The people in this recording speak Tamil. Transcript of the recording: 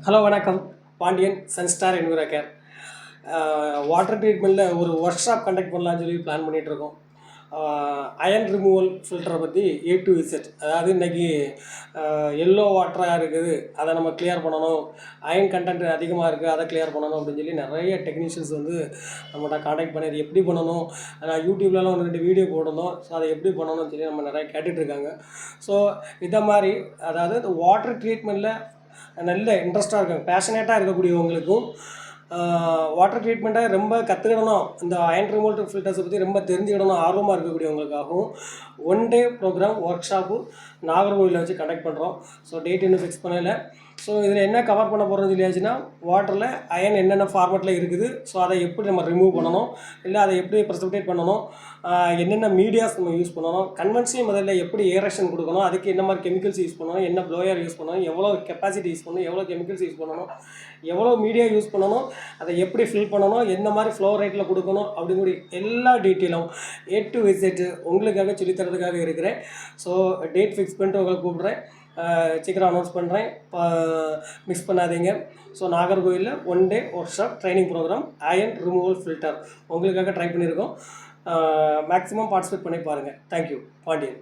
ஹலோ வணக்கம். Pandian Sunstar enviro care. Water ட்ரீட்மெண்ட்டில் ஒரு ஒர்க் ஷாப் கண்டக்ட் பண்ணலான்னு சொல்லி பிளான் பண்ணிகிட்ருக்கோம். அயன் ரிமூவல் ஃபில்டரை பற்றி A to Z. அதாவது இன்றைக்கி எல்லோ வாட்டராக இருக்குது, அதை நம்ம கிளியர் பண்ணணும், அயன் கண்டென்ட் அதிகமாக இருக்குது, அதை கிளியர் பண்ணணும் அப்படின்னு சொல்லி நிறைய டெக்னீஷியன்ஸ் வந்து நம்மகிட்ட காண்டாக்ட் பண்ணி அது எப்படி பண்ணணும், நான் யூடியூப்லலாம் 1-2 வீடியோ போடணும். ஸோ அதை எப்படி பண்ணணும்னு சொல்லி நம்ம நிறைய கேட்டுட்ருக்காங்க. ஸோ இதை மாதிரி அதாவது இந்த வாட்டர் ட்ரீட்மெண்ட்டில் நல்ல இன்ட்ரெஸ்ட்டாக இருக்காங்க, பேஷனேட்டாக இருக்கக்கூடியவங்களுக்கும் வாட்டர் ட்ரீட்மெண்ட்டை ரொம்ப கற்றுக்கிடணும், இந்த அயன் ரிமூவல் ஃபில்டர்ஸை பற்றி ரொம்ப தெரிஞ்சுக்கிடணும் ஆர்வமாக இருக்கக்கூடியவங்களுக்காகவும் 1 டே ப்ரோக்ராம் ஒர்க் ஷாப்பு நாகர்கோவிலில் வச்சு கண்டக்ட் பண்ணுறோம். ஸோ டேட் இன்னும் ஃபிக்ஸ் பண்ணலை. ஸோ இதில் என்ன கவர் பண்ண போகிறோம்னு சொல்லியாச்சுன்னா, வாட்டரில் அயன் என்னென்ன ஃபார்மெட்டில் இருக்குது, ஸோ அதை எப்படி நம்ம ரிமூவ் பண்ணணும், இல்லை அதை எப்படி ப்ரெசிபிடேட் பண்ணணும், என்னென்ன மீடியாஸ் நம்ம யூஸ் பண்ணணும், கன்வென்ஷனல் முதல்ல எப்படி ஏரேஷன் கொடுக்கணும், அதுக்கு என்ன மாதிரி கெமிக்கல்ஸ் யூஸ் பண்ணணும், என்ன ப்ளோயர் யூஸ் பண்ணணும், எவ்வளோ கெப்பாசிட்டி யூஸ் பண்ணணும், எவ்வளோ கெமிக்கல்ஸ் யூஸ் பண்ணணும், எவ்வளோ மீடியா யூஸ் பண்ணணும், அதை எப்படி ஃபில் பண்ணணும், எந்த மாதிரி ஃப்ளோ ரேட்டில் கொடுக்கணும் அப்படிங்கூடிய எல்லா டீட்டெயிலும் A to Z உங்களுக்காக சொல்லித்தரதுக்காக இருக்கிறேன். ஸோ டேட் ஃபிக்ஸ் பண்ணிட்டு உங்களை கூப்பிட்றேன், சீக்கிரம் அனௌன்ஸ் பண்ணுறேன், மிஸ் பண்ணாதீங்க. ஸோ நாகர்கோவிலில் 1 day workshop training program iron removal filter உங்களுக்காக ட்ரை பண்ணியிருக்கோம். மேக்ஸிமம் பார்ட்டிசிபேட் பண்ணி பாருங்கள். தேங்க்யூ. பாண்டியன்.